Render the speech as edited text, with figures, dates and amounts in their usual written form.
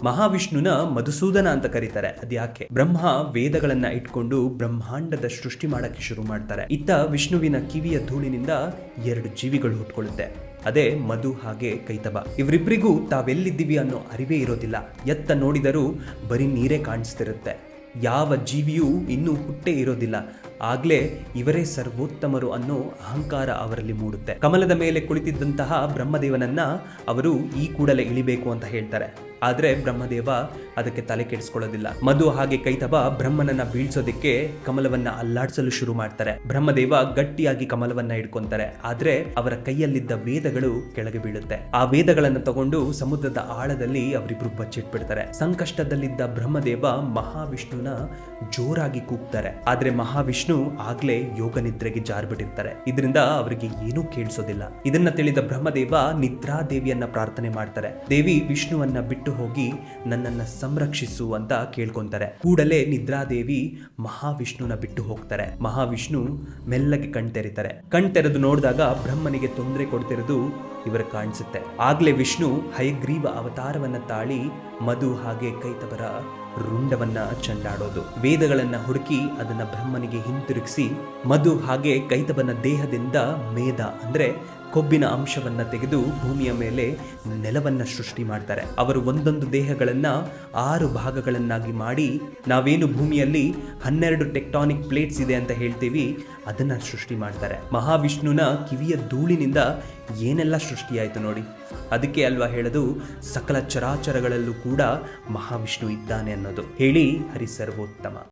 ಮಹಾವಿಷ್ಣುನ ಮಧುಸೂದನ ಅಂತ ಕರೀತಾರೆ. ಅದ್ಯಾಕೆ? ಬ್ರಹ್ಮ ವೇದಗಳನ್ನ ಇಟ್ಕೊಂಡು ಬ್ರಹ್ಮಾಂಡದ ಸೃಷ್ಟಿ ಮಾಡಕ್ಕೆ ಶುರು ಮಾಡ್ತಾರೆ. ಇತ್ತ ವಿಷ್ಣುವಿನ ಕಿವಿಯ ಧೂಳಿನಿಂದ 2 ಜೀವಿಗಳು ಹುಟ್ಕೊಳ್ಳುತ್ತೆ. ಅದೇ ಮಧು ಹಾಗೆ ಕೈತಬ. ಇವರಿಬ್ಬರಿಗೂ ತಾವೆಲ್ಲಿದ್ದೀವಿ ಅನ್ನೋ ಅರಿವೇ ಇರೋದಿಲ್ಲ. ಎತ್ತ ನೋಡಿದರೂ ಬರೀ ನೀರೇ ಕಾಣಿಸ್ತಿರುತ್ತೆ. ಯಾವ ಜೀವಿಯೂ ಇನ್ನೂ ಹುಟ್ಟೇ ಇರೋದಿಲ್ಲ. ಆಗ್ಲೇ ಇವರೇ ಸರ್ವೋತ್ತಮರು ಅನ್ನೋ ಅಹಂಕಾರ ಅವರಲ್ಲಿ ಮೂಡುತ್ತೆ. ಕಮಲದ ಮೇಲೆ ಕುಳಿತಿದ್ದಂತಹ ಬ್ರಹ್ಮದೇವನನ್ನ ಅವರು ಈ ಕೂಡಲೇ ಇಳಿಬೇಕು ಅಂತ ಹೇಳ್ತಾರೆ. ಆದ್ರೆ ಬ್ರಹ್ಮದೇವ ಅದಕ್ಕೆ ತಲೆ ಕೆಡಿಸ್ಕೊಳ್ಳೋದಿಲ್ಲ. ಮಧು ಹಾಗೆ ಕೈತಬ ಬ್ರಹ್ಮನನ್ನ ಬೀಳ್ಸೋದಿಕ್ಕೆ ಕಮಲವನ್ನ ಅಲ್ಲಾಡಿಸಲು ಶುರು ಮಾಡ್ತಾರೆ. ಬ್ರಹ್ಮದೇವ ಗಟ್ಟಿಯಾಗಿ ಕಮಲವನ್ನ ಹಿಡ್ಕೊಂತಾರೆ. ಆದ್ರೆ ಅವರ ಕೈಯಲ್ಲಿದ್ದ ವೇದಗಳು ಕೆಳಗೆ ಬೀಳುತ್ತೆ. ಆ ವೇದಗಳನ್ನ ತಗೊಂಡು ಸಮುದ್ರದ ಆಳದಲ್ಲಿ ಅವರಿಬ್ರು ಬಚ್ಚಿಟ್ಬಿಡ್ತಾರೆ. ಸಂಕಷ್ಟದಲ್ಲಿದ್ದ ಬ್ರಹ್ಮದೇವ ಮಹಾವಿಷ್ಣುನ ಜೋರಾಗಿ ಕೂಗ್ತಾರೆ. ಆದ್ರೆ ಮಹಾವಿಷ್ಣು ಆಗ್ಲೇ ಯೋಗ ನಿದ್ರೆಗೆ ಜಾರ್ಬಿಟ್ಟಿರ್ತಾರೆ. ಇದರಿಂದ ಅವರಿಗೆ ಏನೂ ಕೇಳಿಸೋದಿಲ್ಲ. ಇದನ್ನ ತಿಳಿದ ಬ್ರಹ್ಮದೇವ ನಿದ್ರಾದೇವಿಯನ್ನ ಪ್ರಾರ್ಥನೆ ಮಾಡ್ತಾರೆ. ದೇವಿ ವಿಷ್ಣುವನ್ನ ಬಿಟ್ಟು ಹೋಗಿ ನನ್ನನ್ನ ಸಂರಕ್ಷಿಸು ಅಂತ ಕೇಳ್ಕೊಂತಾರೆ. ಕೂಡಲೇ ನಿದ್ರಾದೇವಿ ಮಹಾವಿಷ್ಣುನ ಬಿಟ್ಟು ಹೋಗ್ತಾರೆ. ಮಹಾವಿಷ್ಣು ಮೆಲ್ಲಗೆ ಕಣ್ತೆರಿತಾರೆ. ಕಣ್ತೆರೆದು ನೋಡಿದಾಗ ಬ್ರಹ್ಮನಿಗೆ ತೊಂದರೆ ಕೊಡ್ತಿರೋದು ಇವರು ಕಾಣಿಸುತ್ತೆ. ಆಗ್ಲೇ ವಿಷ್ಣು ಹಯಗ್ರೀವ ಅವತಾರವನ್ನ ತಾಳಿ ಮಧು ಹಾಗೆ ಕೈತಬರ ರುಂಡವನ್ನ ಚಂಡಾಡೋದು. ವೇದಗಳನ್ನ ಹುಡುಕಿ ಅದನ್ನ ಬ್ರಹ್ಮನಿಗೆ ಹಿಂತಿರುಗಿಸಿ ಮಧು ಹಾಗೆ ಕೈತಬನ ದೇಹದಿಂದ ಮೇಧ ಅಂದ್ರೆ ಕೊಬ್ಬಿನ ಅಂಶವನ್ನ ತೆಗೆದು ಭೂಮಿಯ ಮೇಲೆ ನೆಲವನ್ನ ಸೃಷ್ಟಿ ಮಾಡ್ತಾರೆ. ಅವರು ಒಂದೊಂದು ದೇಹಗಳನ್ನ 6 ಭಾಗಗಳನ್ನಾಗಿ ಮಾಡಿ ನಾವೇನು ಭೂಮಿಯಲ್ಲಿ 12 ಟೆಕ್ಟಾನಿಕ್ ಪ್ಲೇಟ್ಸ್ ಇದೆ ಅಂತ ಹೇಳ್ತೀವಿ ಅದನ್ನ ಸೃಷ್ಟಿ ಮಾಡ್ತಾರೆ. ಮಹಾವಿಷ್ಣುನ ಕಿವಿಯ ಧೂಳಿನಿಂದ ಏನೆಲ್ಲ ಸೃಷ್ಟಿಯಾಯಿತು ನೋಡಿ. ಅದಕ್ಕೆ ಅಲ್ವಾ ಹೇಳೋದು ಸಕಲ ಚರಾಚರಗಳಲ್ಲೂ ಕೂಡ ಮಹಾವಿಷ್ಣು ಇದ್ದಾನೆ ಅನ್ನೋದು. ಹೇಳಿ ಹರಿ ಸರ್ವೋತ್ತಮ.